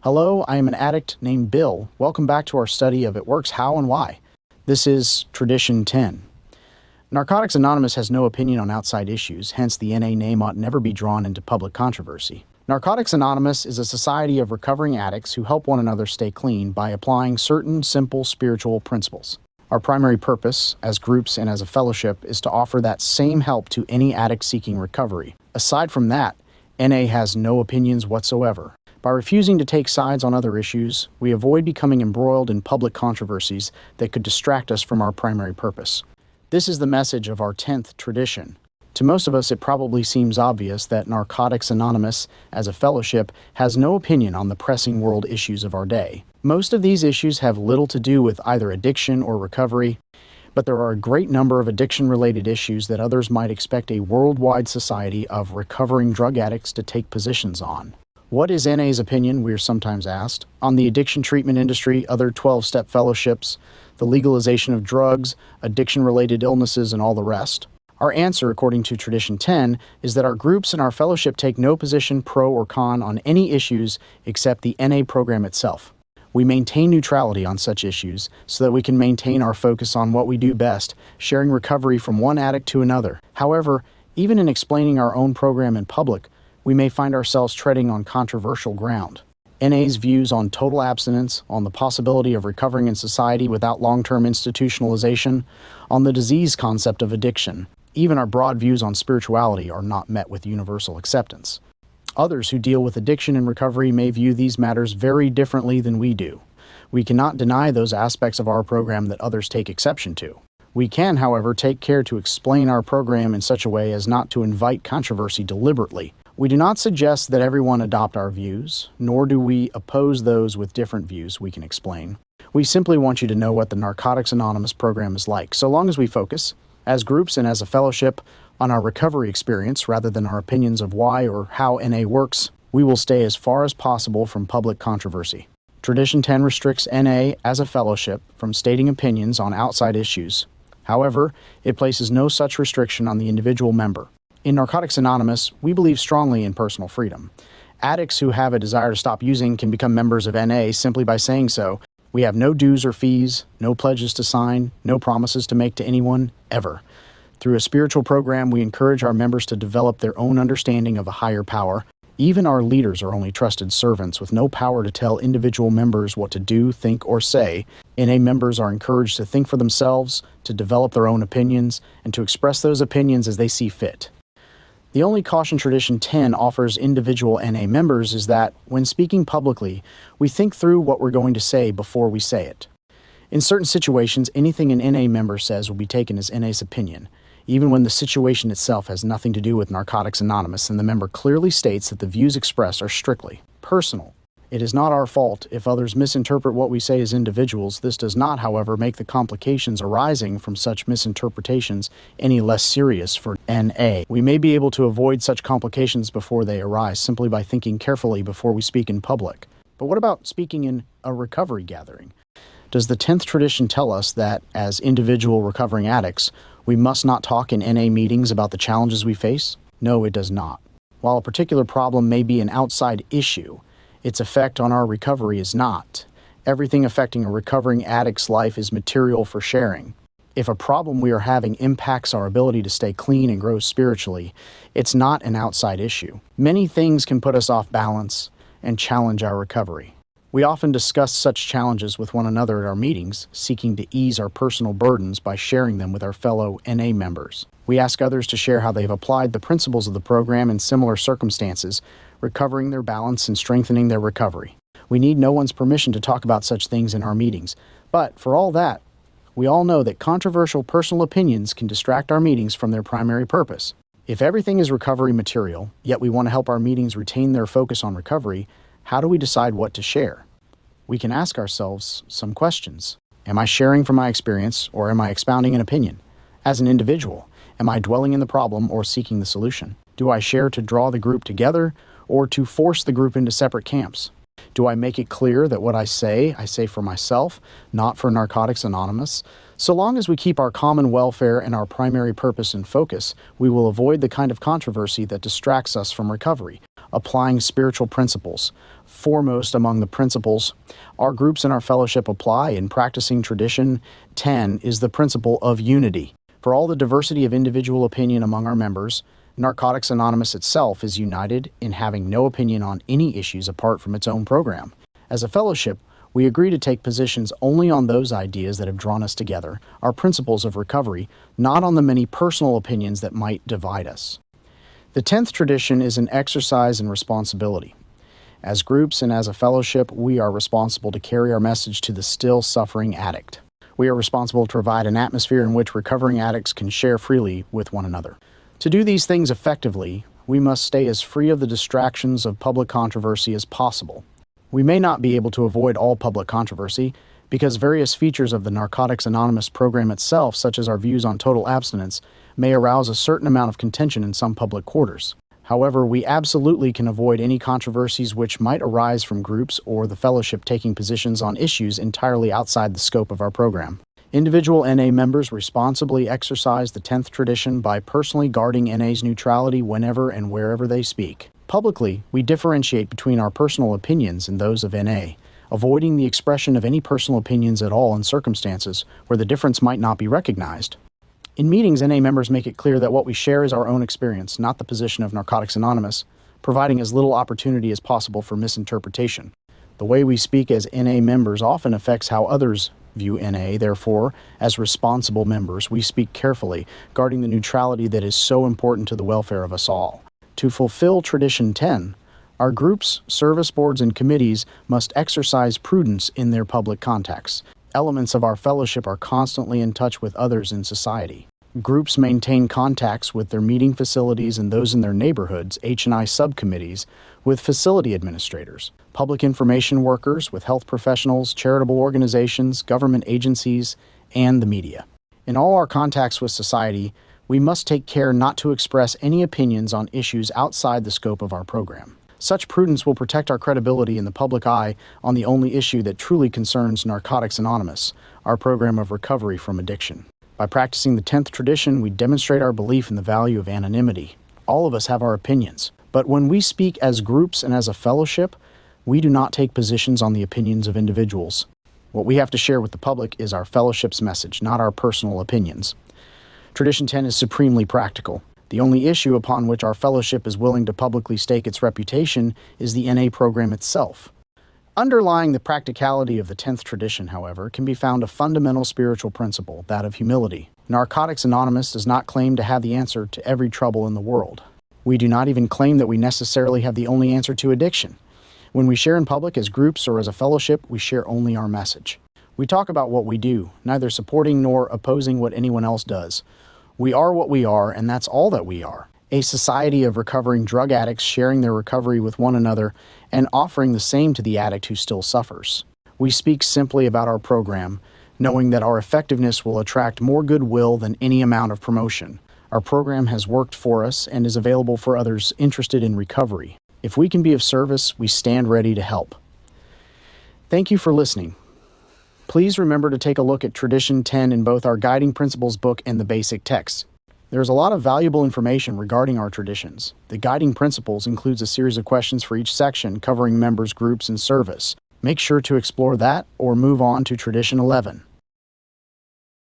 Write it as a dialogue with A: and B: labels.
A: Hello, I am an addict named Bill. Welcome back to our study of It Works How and Why. This is Tradition 10. Narcotics Anonymous has no opinion on outside issues, hence the NA name ought never be drawn into public controversy. Narcotics Anonymous is a society of recovering addicts who help one another stay clean by applying certain simple spiritual principles. Our primary purpose, as groups and as a fellowship, is to offer that same help to any addict seeking recovery. Aside from that, NA has no opinions whatsoever. By refusing to take sides on other issues, we avoid becoming embroiled in public controversies that could distract us from our primary purpose. This is the message of our 10th tradition. To most of us, it probably seems obvious that Narcotics Anonymous, as a fellowship, has no opinion on the pressing world issues of our day. Most of these issues have little to do with either addiction or recovery, but there are a great number of addiction-related issues that others might expect a worldwide society of recovering drug addicts to take positions on. What is NA's opinion, we are sometimes asked, on the addiction treatment industry, other 12-step fellowships, the legalization of drugs, addiction-related illnesses, and all the rest? Our answer, according to Tradition 10, is that our groups and our fellowship take no position pro or con on any issues except the NA program itself. We maintain neutrality on such issues so that we can maintain our focus on what we do best, sharing recovery from one addict to another. However, even in explaining our own program in public, we may find ourselves treading on controversial ground. NA's views on total abstinence, on the possibility of recovering in society without long-term institutionalization, on the disease concept of addiction, even our broad views on spirituality are not met with universal acceptance. Others who deal with addiction and recovery may view these matters very differently than we do. We cannot deny those aspects of our program that others take exception to. We can, however, take care to explain our program in such a way as not to invite controversy deliberately. We do not suggest that everyone adopt our views, nor do we oppose those with different views we can explain. We simply want you to know what the Narcotics Anonymous program is like, so long as we focus, as groups and as a fellowship, on our recovery experience rather than our opinions of why or how NA works. We will stay as far as possible from public controversy. Tradition 10 restricts NA as a fellowship from stating opinions on outside issues. However, it places no such restriction on the individual member. In Narcotics Anonymous, we believe strongly in personal freedom. Addicts who have a desire to stop using can become members of NA simply by saying so. We have no dues or fees, no pledges to sign, no promises to make to anyone, ever. Through a spiritual program, we encourage our members to develop their own understanding of a higher power. Even our leaders are only trusted servants with no power to tell individual members what to do, think, or say. NA members are encouraged to think for themselves, to develop their own opinions, and to express those opinions as they see fit. The only caution Tradition 10 offers individual NA members is that, when speaking publicly, we think through what we're going to say before we say it. In certain situations, anything an NA member says will be taken as NA's opinion, even when the situation itself has nothing to do with Narcotics Anonymous and the member clearly states that the views expressed are strictly personal. It is not our fault if others misinterpret what we say as individuals. This does not, however, make the complications arising from such misinterpretations any less serious for NA. We may be able to avoid such complications before they arise simply by thinking carefully before we speak in public. But what about speaking in a recovery gathering? Does the 10th tradition tell us that, as individual recovering addicts, we must not talk in NA meetings about the challenges we face? No, it does not. While a particular problem may be an outside issue, its effect on our recovery is not. Everything affecting a recovering addict's life is material for sharing. If a problem we are having impacts our ability to stay clean and grow spiritually, it's not an outside issue. Many things can put us off balance and challenge our recovery. We often discuss such challenges with one another at our meetings, seeking to ease our personal burdens by sharing them with our fellow NA members. We ask others to share how they've applied the principles of the program in similar circumstances, recovering their balance and strengthening their recovery. We need no one's permission to talk about such things in our meetings, but for all that, we all know that controversial personal opinions can distract our meetings from their primary purpose. If everything is recovery material, yet we want to help our meetings retain their focus on recovery, how do we decide what to share? We can ask ourselves some questions. Am I sharing from my experience, or am I expounding an opinion? As an individual, am I dwelling in the problem or seeking the solution? Do I share to draw the group together, or to force the group into separate camps? Do I make it clear that what I say for myself, not for Narcotics Anonymous? So long as we keep our common welfare and our primary purpose in focus, we will avoid the kind of controversy that distracts us from recovery. applying spiritual principles. Foremost among the principles our groups and our fellowship apply in practicing Tradition 10 is the principle of unity. For all the diversity of individual opinion among our members, Narcotics Anonymous itself is united in having no opinion on any issues apart from its own program. As a fellowship, we agree to take positions only on those ideas that have drawn us together, our principles of recovery, not on the many personal opinions that might divide us. The 10th tradition is an exercise in responsibility. As groups and as a fellowship, we are responsible to carry our message to the still suffering addict. We are responsible to provide an atmosphere in which recovering addicts can share freely with one another. To do these things effectively, we must stay as free of the distractions of public controversy as possible. We may not be able to avoid all public controversy because various features of the Narcotics Anonymous program itself, such as our views on total abstinence, may arouse a certain amount of contention in some public quarters. However, we absolutely can avoid any controversies which might arise from groups or the fellowship taking positions on issues entirely outside the scope of our program. Individual NA members responsibly exercise the 10th tradition by personally guarding NA's neutrality whenever and wherever they speak. Publicly, we differentiate between our personal opinions and those of NA, avoiding the expression of any personal opinions at all in circumstances where the difference might not be recognized. In meetings, NA members make it clear that what we share is our own experience, not the position of Narcotics Anonymous, providing as little opportunity as possible for misinterpretation. The way we speak as NA members often affects how others view NA. Therefore, as responsible members, we speak carefully, guarding the neutrality that is so important to the welfare of us all. To fulfill Tradition 10, our groups, service boards, and committees must exercise prudence in their public contacts. Elements of our fellowship are constantly in touch with others in society. Groups maintain contacts with their meeting facilities and those in their neighborhoods, H&I subcommittees, with facility administrators, public information workers, with health professionals, charitable organizations, government agencies, and the media. In all our contacts with society, we must take care not to express any opinions on issues outside the scope of our program. Such prudence will protect our credibility in the public eye on the only issue that truly concerns Narcotics Anonymous, our program of recovery from addiction. By practicing the 10th tradition, we demonstrate our belief in the value of anonymity. All of us have our opinions, but when we speak as groups and as a fellowship, we do not take positions on the opinions of individuals. What we have to share with the public is our fellowship's message, not our personal opinions. Tradition 10 is supremely practical. The only issue upon which our fellowship is willing to publicly stake its reputation is the NA program itself. Underlying the practicality of the 10th tradition, however, can be found a fundamental spiritual principle, that of humility. Narcotics Anonymous does not claim to have the answer to every trouble in the world. We do not even claim that we necessarily have the only answer to addiction. When we share in public as groups or as a fellowship, we share only our message. We talk about what we do, neither supporting nor opposing what anyone else does. We are what we are, and that's all that we are. A society of recovering drug addicts sharing their recovery with one another and offering the same to the addict who still suffers. We speak simply about our program, knowing that our effectiveness will attract more goodwill than any amount of promotion. Our program has worked for us and is available for others interested in recovery. If we can be of service, we stand ready to help. Thank you for listening. Please remember to take a look at Tradition 10 in both our Guiding Principles book and the basic text. There is a lot of valuable information regarding our traditions. The Guiding Principles includes a series of questions for each section covering members, groups, and service. Make sure to explore that or move on to Tradition 11.